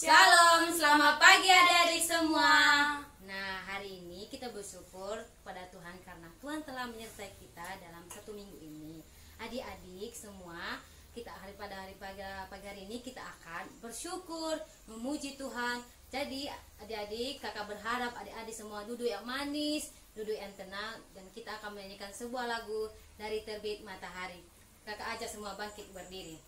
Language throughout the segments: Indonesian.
Shalom, selamat pagi adik-adik semua. Nah, hari ini kita bersyukur kepada Tuhan karena Tuhan telah menyertai kita dalam satu minggu ini. Adik-adik semua, pada hari pagi hari ini kita akan bersyukur, memuji Tuhan. Jadi adik-adik, kakak berharap adik-adik semua duduk yang manis, duduk yang tenang, dan kita akan menyanyikan sebuah lagu dari Terbit Matahari. Kakak ajak semua bangkit berdiri.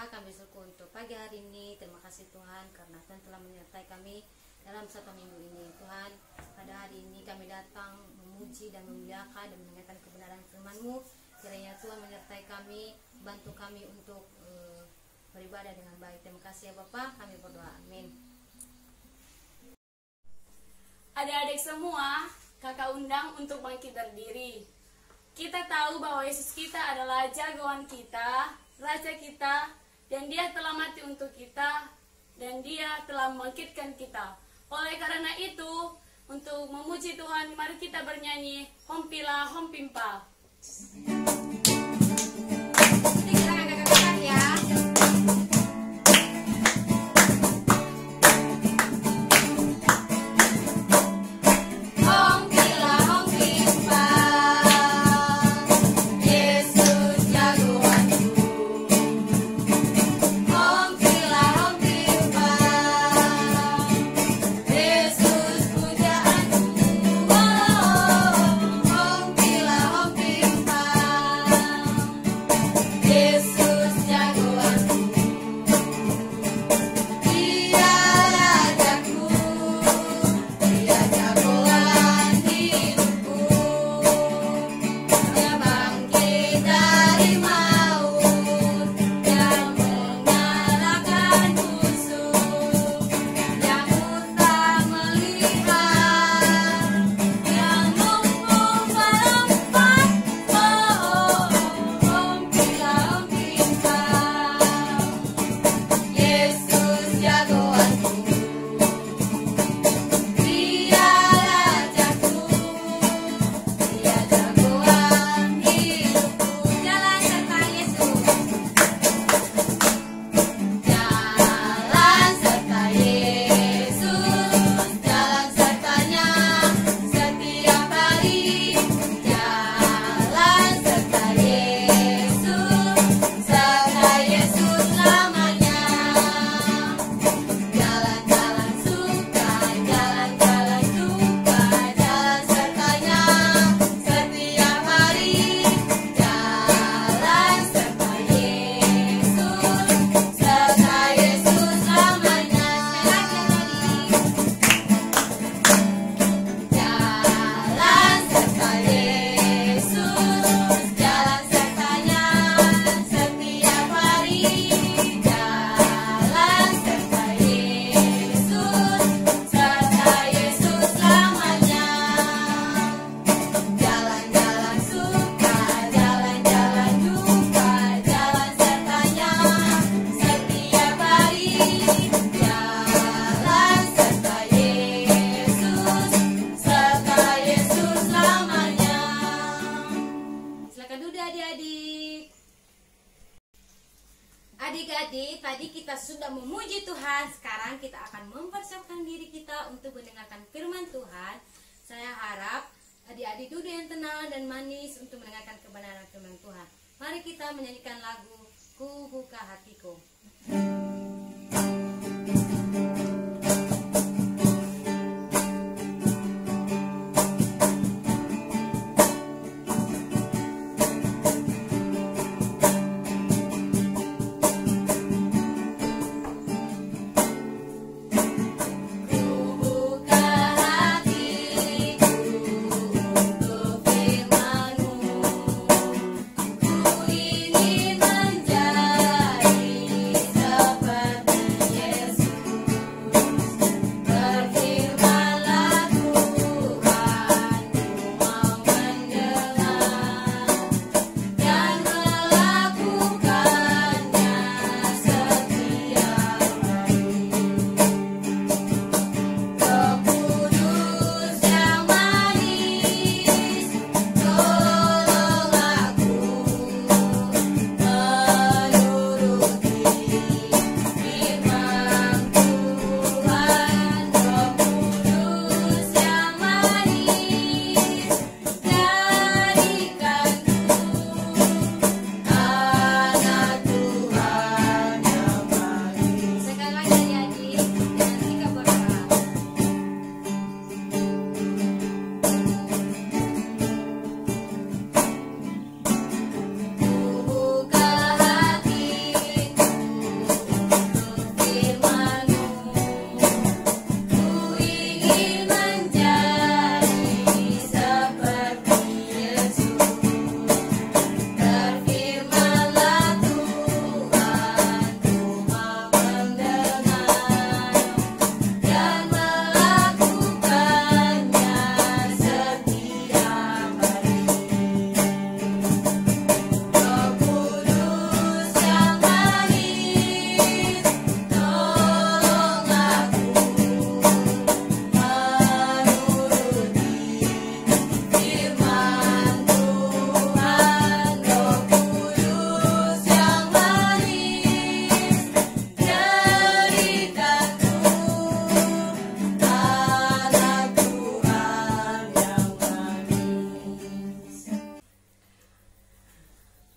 Kami bersyukur untuk pagi hari ini. Terima kasih Tuhan karena Tuhan telah menyertai kami dalam satu minggu ini. Tuhan, pada hari ini kami datang memuji dan memuliakan dan mengingatkan kebenaran firman-Mu. Kiranya Tuhan menyertai kami, bantu kami untuk beribadah dengan baik. Terima kasih ya Bapak, kami berdoa. Amin. Adik-adik semua, kakak undang untuk bangkit berdiri. Kita tahu bahwa Yesus kita adalah jagoan kita, Raja kita, dan Dia telah mati untuk kita, dan Dia telah membangkitkan kita. Oleh karena itu, untuk memuji Tuhan, mari kita bernyanyi Hompila Hompimpa. Hompila Hompimpa. adik-adik, tadi kita sudah memuji Tuhan. Sekarang kita akan mempersiapkan diri kita untuk mendengarkan firman Tuhan. Saya harap adik-adik duduk yang tenang dan manis untuk mendengarkan kebenaran firman Tuhan. Mari kita menyanyikan lagu Ku Buka Hatiku.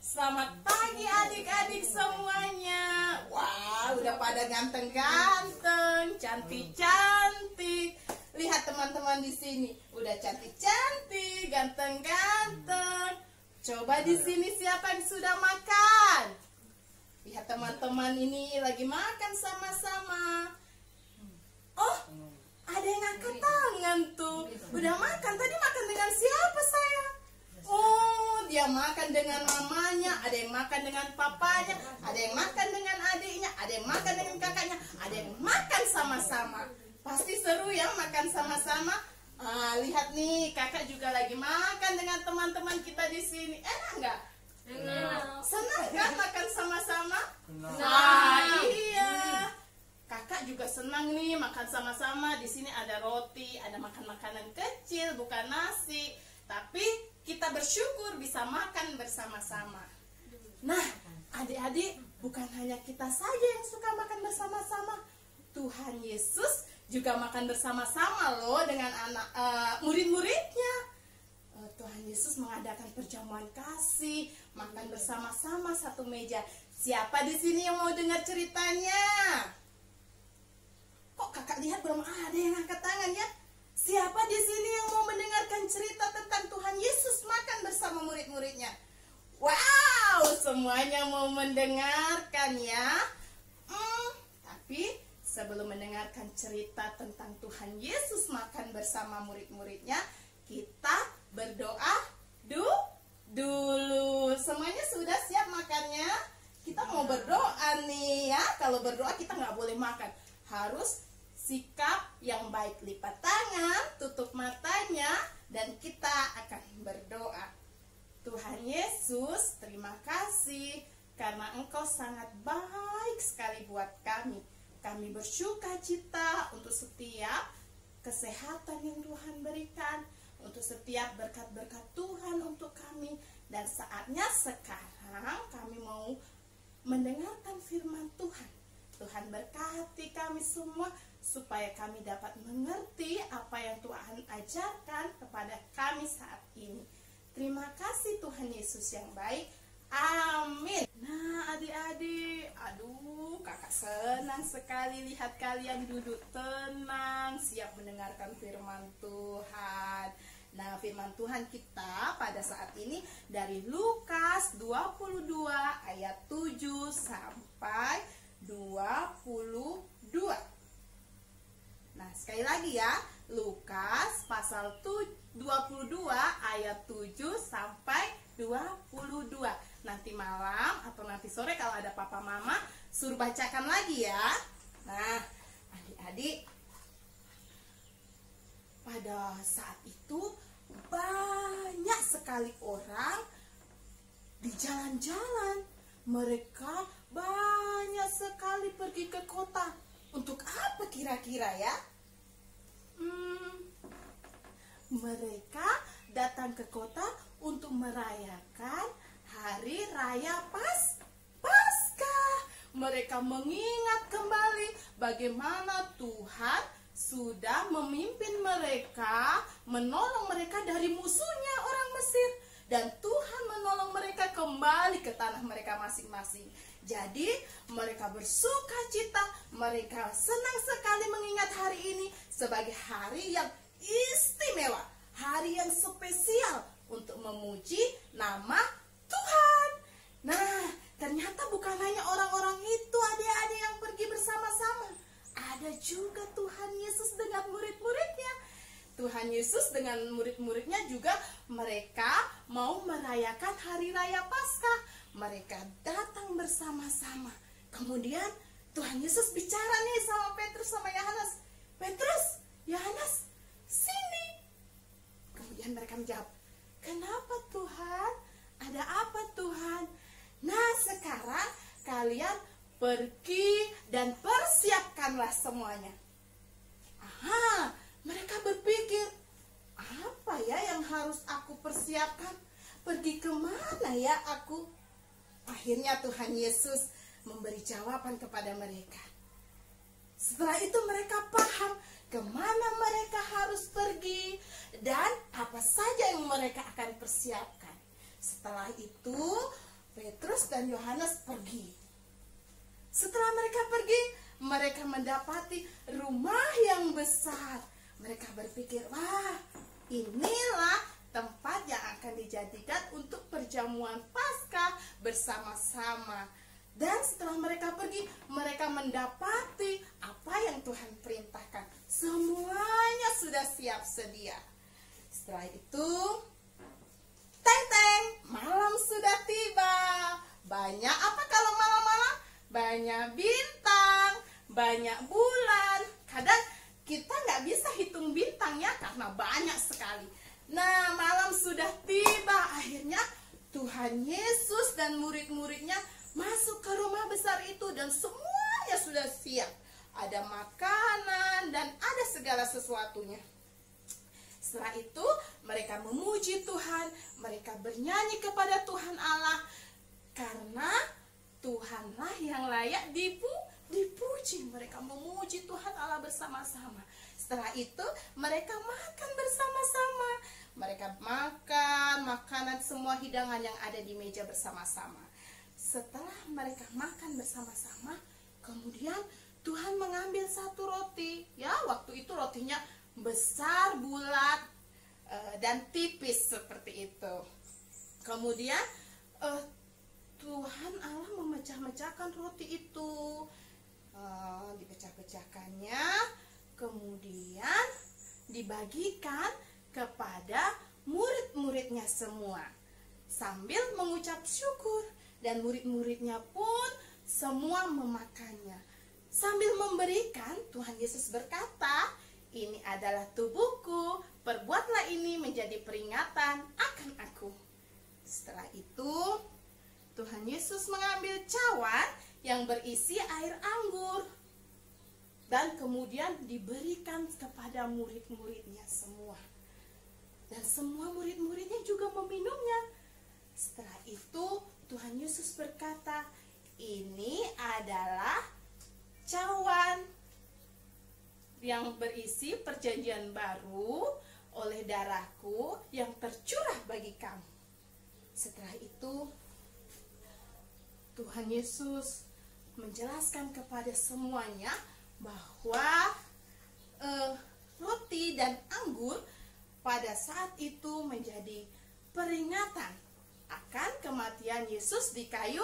Selamat pagi adik-adik semuanya. Wah, udah pada ganteng-ganteng, cantik-cantik. Lihat teman-teman di sini, udah cantik-cantik, ganteng-ganteng. Coba di sini siapa yang sudah makan? Lihat teman-teman ini lagi makan sama-sama. Oh, ada yang angkat tangan tuh. Udah makan, tadi makan dengan siapa saya? Oh, dia makan dengan mamanya, ada yang makan dengan papanya, ada yang makan dengan adiknya, ada yang makan dengan kakaknya, ada yang makan sama-sama. Pasti seru ya makan sama-sama. Lihat nih, kakak juga lagi makan dengan teman-teman kita di sini. Enak nggak? Senang kan makan sama-sama? Nah, iya. Kakak juga senang nih makan sama-sama. Di sini ada roti, ada makan makanan kecil, bukan nasi. Tapi kita bersyukur bisa makan bersama-sama. Nah, adik-adik, bukan hanya kita saja yang suka makan bersama-sama. Tuhan Yesus juga makan bersama-sama loh dengan murid-muridnya. Tuhan Yesus mengadakan perjamuan kasih, makan bersama-sama satu meja. Siapa di sini yang mau dengar ceritanya? Kok kakak lihat belum ada yang angkat tangan ya? Siapa di sini yang mau mendengarkan cerita tentang Tuhan Yesus makan bersama murid-muridnya? Wow, semuanya mau mendengarkan ya. Tapi sebelum mendengarkan cerita tentang Tuhan Yesus makan bersama murid-muridnya, kita berdoa dulu. Semuanya sudah siap makannya? Kita mau berdoa nih ya. Kalau berdoa kita nggak boleh makan. Harus sikap yang baik, lipat tangan, tutup matanya, dan kita akan berdoa. Tuhan Yesus, terima kasih karena Engkau sangat baik sekali buat kami. Kami bersuka cita untuk setiap kesehatan yang Tuhan berikan, untuk setiap berkat-berkat Tuhan untuk kami. Dan saatnya sekarang kami mau mendengarkan firman Tuhan. Tuhan berkati kami semua supaya kami dapat mengerti apa yang Tuhan ajarkan kepada kami saat ini. Terima kasih Tuhan Yesus yang baik. Amin. Nah adik-adik, aduh kakak senang sekali lihat kalian duduk tenang, siap mendengarkan firman Tuhan. Nah firman Tuhan kita pada saat ini dari Lukas 22 ayat 7 sampai 22. Nah sekali lagi ya, Lukas pasal 22 ayat 7 sampai 22. Nanti malam atau nanti sore kalau ada papa mama suruh bacakan lagi ya. Nah adik-adik, pada saat itu banyak sekali orang di jalan-jalan. Mereka banyak sekali pergi ke kota. Untuk apa kira-kira ya? Mereka datang ke kota untuk merayakan Hari Raya Paskah. Mereka mengingat kembali bagaimana Tuhan sudah memimpin mereka, menolong mereka dari musuhnya orang Mesir. Dan Tuhan menolong mereka kembali ke tanah mereka masing-masing. Jadi mereka bersuka cita, mereka senang sekali mengingat hari ini sebagai hari yang istimewa, hari yang spesial untuk memuji nama Tuhan. Nah, ternyata bukan hanya orang-orang itu adik-adik yang pergi bersama-sama. Ada juga Tuhan Yesus dengan murid-muridnya. Tuhan Yesus dengan murid-muridnya juga mereka mau merayakan Hari Raya Paskah. Mereka datang bersama-sama. Kemudian Tuhan Yesus bicara nih sama Petrus sama Yohanes. Petrus, Yohanes, sini. Kemudian mereka menjawab, kenapa Tuhan? Ada apa Tuhan? Nah sekarang kalian pergi dan persiapkanlah semuanya. Aha, mereka berpikir, apa ya yang harus aku persiapkan? Pergi kemana ya aku? Akhirnya Tuhan Yesus memberi jawaban kepada mereka. Setelah itu mereka paham kemana mereka harus pergi dan apa saja yang mereka akan persiapkan. Setelah itu Petrus dan Yohanes pergi. Setelah mereka pergi, mereka mendapati rumah yang besar. Mereka berpikir, wah inilah tempat yang akan dijadikan untuk perjamuan Paskah bersama-sama. Dan setelah mereka pergi, mereka mendapati apa yang Tuhan perintahkan. Semuanya sudah siap sedia. Setelah itu, teng-teng, malam sudah tiba. Banyak apa kalau malam-malam? Banyak bintang, banyak bulan. Kadang kita nggak bisa hitung bintangnya karena banyak sekali. Nah, malam sudah tiba. Akhirnya Tuhan Yesus dan murid-muridnya masuk ke rumah besar itu dan semuanya sudah siap. Ada makanan dan ada segala sesuatunya. Setelah itu mereka memuji Tuhan, mereka bernyanyi kepada Tuhan Allah karena Tuhanlah yang layak dipuji. Mereka memuji Tuhan Allah bersama-sama. Setelah itu mereka makan bersama-sama. Mereka makan makanan semua hidangan yang ada di meja bersama-sama. Setelah mereka makan bersama-sama, kemudian Tuhan mengambil satu roti. Ya, waktu itu rotinya besar, bulat, dan tipis seperti itu. Kemudian Tuhan Allah memecah-mecahkan roti itu. Dipecah-pecahkannya, kemudian dibagikan kepada murid-muridnya semua sambil mengucap syukur, dan murid-muridnya pun semua memakannya. Sambil memberikan, Tuhan Yesus berkata, ini adalah tubuhku, perbuatlah ini menjadi peringatan akan aku. Setelah itu Tuhan Yesus mengambil cawan yang berisi air anggur dan kemudian diberikan kepada murid-muridnya semua. Dan semua murid-muridnya juga meminumnya. Setelah itu Tuhan Yesus berkata, ini adalah cawan yang berisi perjanjian baru oleh darahku yang tercurah bagi kamu. Setelah itu Tuhan Yesus menjelaskan kepada semuanya bahwa roti dan anggur pada saat itu menjadi peringatan akan kematian Yesus di kayu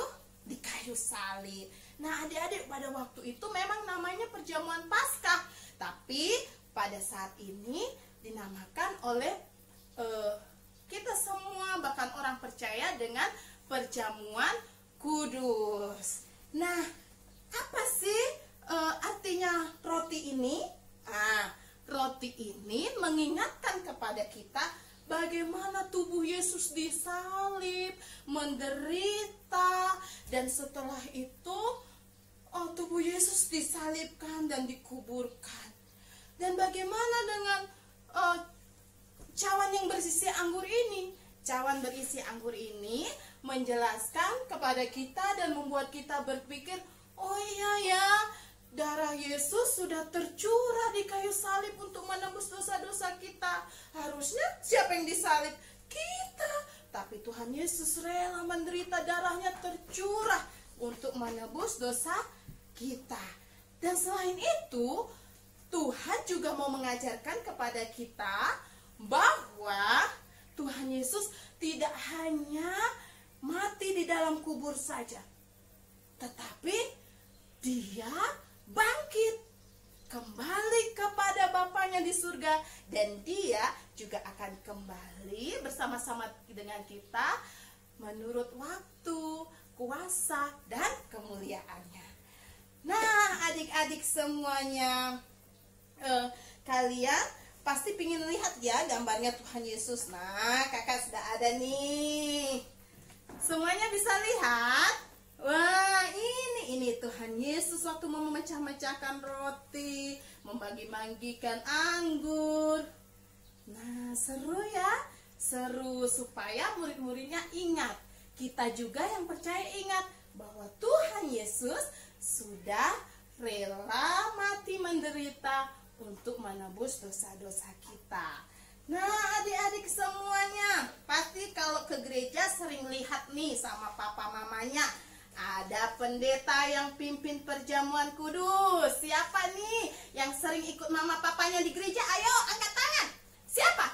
salib. Nah, adik-adik, pada waktu itu memang namanya perjamuan Paskah, tapi pada saat ini dinamakan oleh kita semua, bahkan orang percaya, dengan perjamuan kudus. Nah, apa sih artinya roti ini? Roti ini mengingatkan kepada kita bagaimana tubuh Yesus disalib, menderita, dan setelah itu tubuh Yesus disalibkan dan dikuburkan. Dan bagaimana dengan cawan yang berisi anggur ini? Cawan berisi anggur ini menjelaskan kepada kita dan membuat kita berpikir, oh iya ya, darah Yesus sudah tercurah di kayu salib untuk menembus dosa-dosa kita. Harusnya siapa yang disalib? Kita. Tapi Tuhan Yesus rela menderita, darahnya tercurah untuk menebus dosa kita. Dan selain itu, Tuhan juga mau mengajarkan kepada kita bahwa Tuhan Yesus tidak hanya mati di dalam kubur saja, tetapi Dia bangkit kembali kepada Bapanya di surga, dan Dia juga akan kembali bersama-sama dengan kita menurut waktu, kuasa, dan kemuliaannya. Nah, adik-adik semuanya, kalian pasti ingin lihat ya gambarnya Tuhan Yesus. Nah, kakak sudah ada nih. Semuanya bisa lihat? Wah, ini Tuhan Yesus waktu mau memecah-mecahkan roti, membagi-bagikan anggur. Nah, seru ya? Seru supaya murid-muridnya ingat. Kita juga yang percaya ingat bahwa Tuhan Yesus sudah rela mati menderita untuk menebus dosa-dosa kita. Nah, adik-adik semuanya, pasti kalau ke gereja sering lihat nih sama papa mamanya, ada pendeta yang pimpin perjamuan kudus. Siapa nih yang sering ikut mama papanya di gereja? Ayo angkat tangan. Siapa?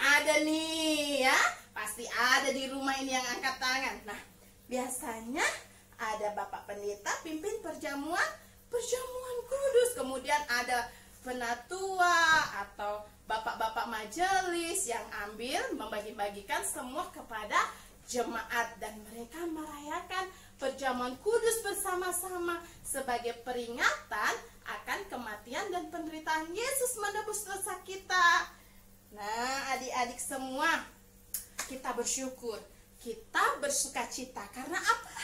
Ada nih ya. Pasti ada di rumah ini yang angkat tangan. Nah, biasanya ada bapak pendeta pimpin perjamuan kudus. Kemudian ada penatua atau bapak-bapak majelis yang ambil membagi-bagikan semua kepada jemaat, dan mereka merayakan perjamuan kudus bersama-sama sebagai peringatan akan kematian dan penderitaan Yesus menebus dosa kita. Nah, adik-adik semua, kita bersyukur, kita bersukacita karena apa?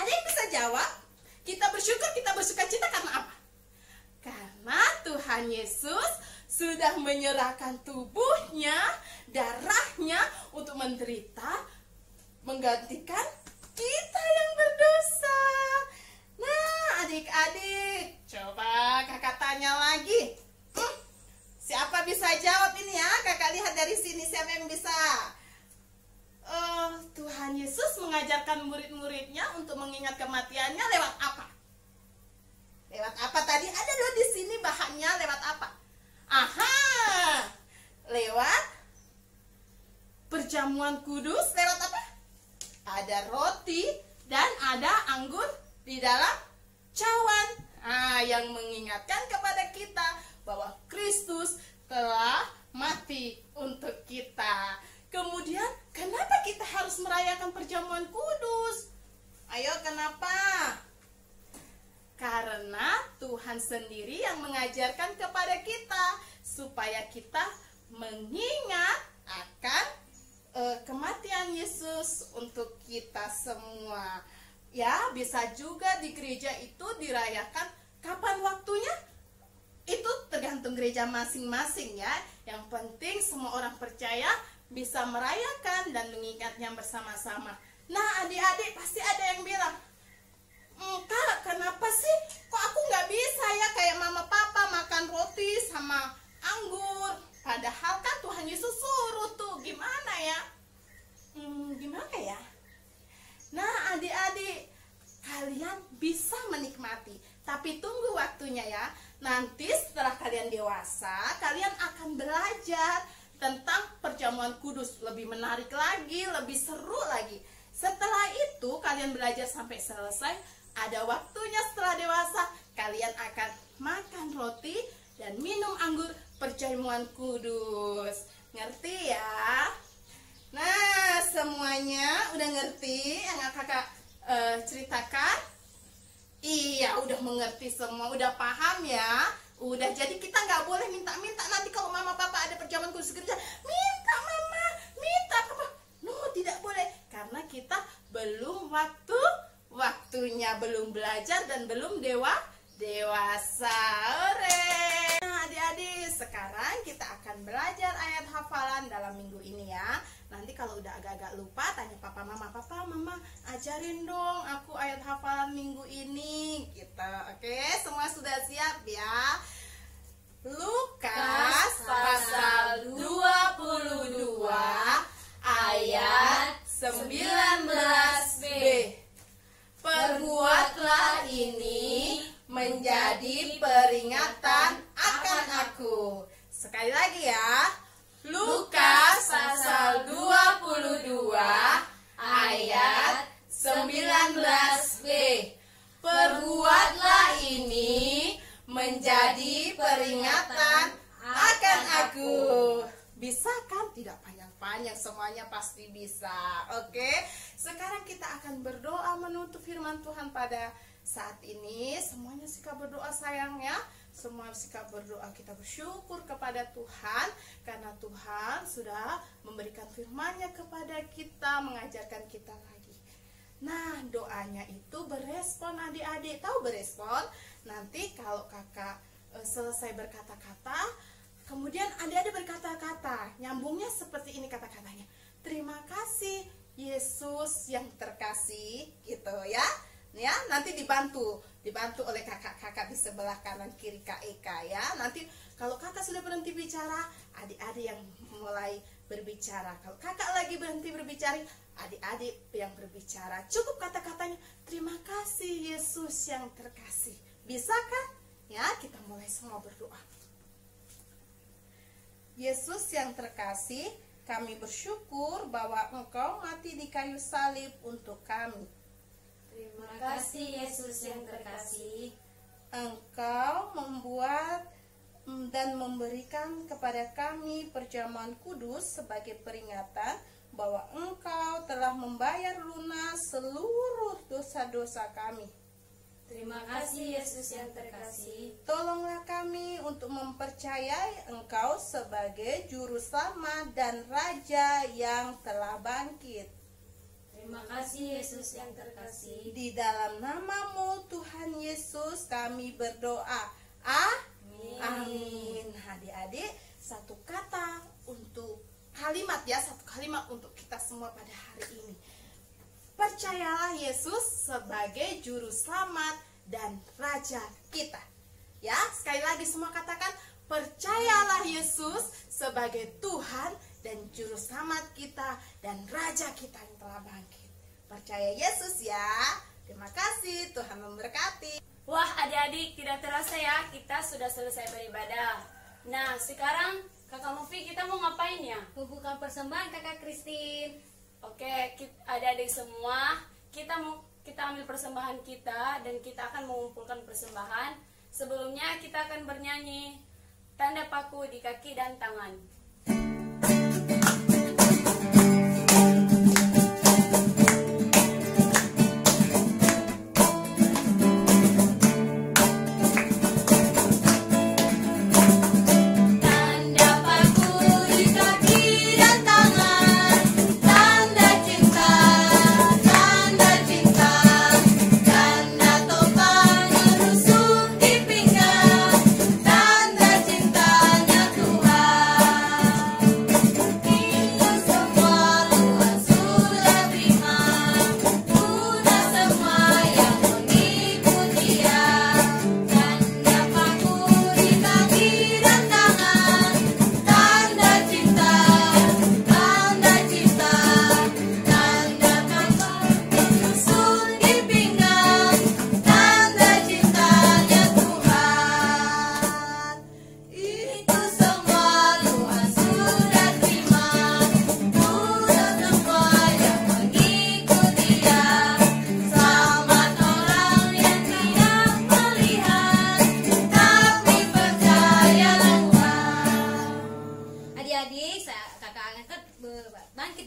Ada yang bisa jawab? Kita bersyukur, kita bersukacita karena apa? Karena Tuhan Yesus sudah menyerahkan tubuhnya, darahnya untuk menderita, menggantikan kita yang berdosa. Nah, adik-adik, coba kakak tanya lagi. Siapa bisa jawab ini ya? Kakak lihat dari sini, siapa yang bisa? Tuhan Yesus mengajarkan murid-muridnya untuk mengingat kematiannya lewat apa? Lewat apa tadi? Ada loh di sini bahannya, lewat apa? Lewat perjamuan kudus. Lewat apa? Ada roti dan ada anggur di dalam cawan. Yang mengingatkan kepada kita bahwa Kristus telah mati untuk kita. Kemudian, kenapa kita harus merayakan perjamuan kudus? Ayo, kenapa? Karena Tuhan sendiri yang mengajarkan kepada kita supaya kita mengingat akan kematian Yesus untuk kita semua. Ya, bisa juga di gereja itu dirayakan kapan waktunya? Itu tergantung gereja masing-masing ya. Yang penting semua orang percaya bisa merayakan dan mengingatnya bersama-sama. Nah, adik-adik pasti ada yang bilang, Kak, kenapa sih kok aku nggak bisa ya kayak mama papa makan roti sama anggur? Padahal kan Tuhan Yesus suruh tuh. Gimana ya? Gimana ya? Nah, adik-adik, kalian bisa menikmati, tapi tunggu waktunya ya. Nanti setelah kalian dewasa, kalian akan belajar tentang perjamuan kudus. Lebih menarik lagi, lebih seru lagi. Setelah itu kalian belajar sampai selesai. Ada waktunya setelah dewasa, kalian akan makan roti dan minum anggur perjamuan kudus. Ngerti ya? Nah, semuanya udah ngerti yang kakak ceritakan? Iya, udah mengerti semua, udah paham ya. Udah, jadi kita nggak boleh minta-minta. Nanti kalau mama papa ada perjamuan kudus kerja, minta mama, minta papa. No, tidak boleh. Karena kita belum waktunya, belum belajar dan belum dewasa. Ore. Nah, adik-adik, sekarang kita akan belajar ayat hafalan dalam minggu ini ya. Nanti kalau udah agak-agak lupa, tanya papa mama, ajarin dong aku ayat hafalan minggu ini gitu. Oke, semua sudah siap ya? Lukas pasal 22 ayat 19b. Perbuatlah ini menjadi peringatan akan aku. Sekali lagi ya. Lukas pasal 22 ayat 19b. Perbuatlah ini menjadi peringatan akan aku. Bisa kan? Tidak panjang-panjang, semuanya pasti bisa. Oke, sekarang kita akan berdoa menutup firman Tuhan pada saat ini. Semuanya sikap berdoa sayang ya. Semua sikap berdoa, kita bersyukur kepada Tuhan karena Tuhan sudah memberikan firman-Nya kepada kita, mengajarkan kita lagi. Nah, doanya itu berespon adik-adik. Tahu berespon? Nanti kalau kakak selesai berkata-kata, kemudian adik-adik berkata-kata, nyambungnya seperti ini kata-katanya. Terima kasih Yesus yang terkasih, gitu ya. Ya, nanti dibantu oleh kakak-kakak di sebelah kanan kiri Kak Eka ya. Nanti kalau kakak sudah berhenti bicara, adik-adik yang mulai berbicara. Kalau kakak lagi berhenti berbicara, adik-adik yang berbicara. Cukup kata-katanya, terima kasih Yesus yang terkasih. Bisa kan? Ya, kita mulai semua berdoa. Yesus yang terkasih, kami bersyukur bahwa Engkau mati di kayu salib untuk kami. Terima kasih Yesus yang terkasih. Engkau membuat dan memberikan kepada kami perjamuan kudus sebagai peringatan bahwa Engkau telah membayar lunas seluruh dosa-dosa kami. Terima kasih Yesus yang terkasih. Tolonglah kami untuk mempercayai Engkau sebagai Juru Selamat dan Raja yang telah bangkit. Terima kasih Yesus yang terkasih. Di dalam nama-Mu Tuhan Yesus kami berdoa. Amin. Adik-adik, satu kata untuk kalimat ya, satu kalimat untuk kita semua pada hari ini. Percayalah Yesus sebagai Juru Selamat dan Raja kita. Ya, sekali lagi semua katakan, percayalah Yesus sebagai Tuhan dan Juru Selamat kita dan Raja kita yang telah bangkit. Percaya Yesus ya. Terima kasih, Tuhan memberkati. Wah, adik-adik, tidak terasa ya, kita sudah selesai beribadah. Nah, sekarang Kakak Novi, kita mau ngapain ya? Membuka persembahan Kakak Christine. Oke, adik-adik semua, kita ambil persembahan kita dan kita akan mengumpulkan persembahan. Sebelumnya kita akan bernyanyi tanda paku di kaki dan tangan. Tanda cintanya Tuhan.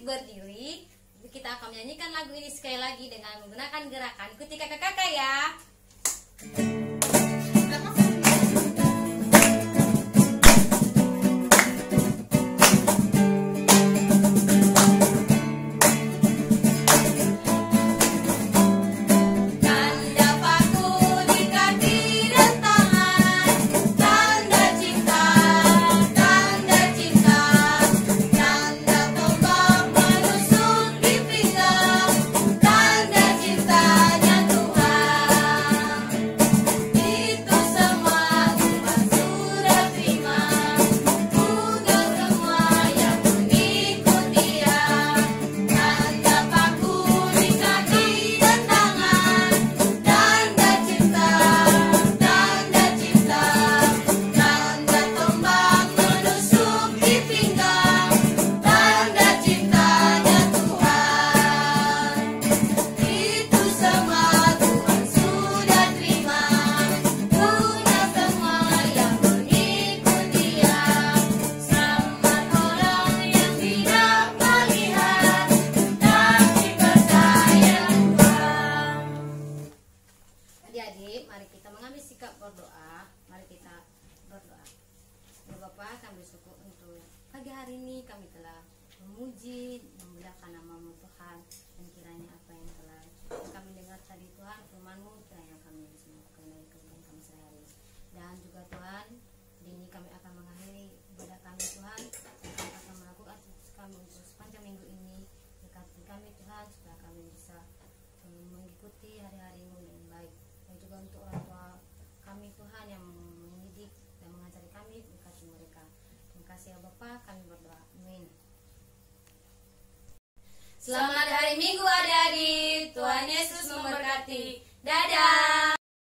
adik berdiri. Kita akan menyanyikan lagu ini sekali lagi dengan menggunakan gerakan. Ikuti kakak-kakak ya. Adik-adik, mari kita mengambil sikap berdoa. Mari kita berdoa. Ya Bapak, kami bersyukur untuk pagi hari ini kami telah memuji, memuliakan nama-Mu Tuhan, dan kiranya apa yang telah kami dengar tadi Tuhan, firman-Mu, kiranya kami bisa melakukan dari kehidupan kami sehari. Dan juga Tuhan, ini kami akan mengakhiri ibadah kami Tuhan, dan kami akan melakukan kami untuk sepanjang minggu ini. Berkati kami Tuhan, supaya kami bisa mengikuti hari-hari-Mu dengan baik. Dan juga untuk orang tua kami Tuhan yang mendidik dan mengajari kami, berkati mereka. Terima kasih ya Bapak, kami berdoa. Amin. Selamat hari Minggu adik-adik. Tuhan Yesus memberkati. Dadah.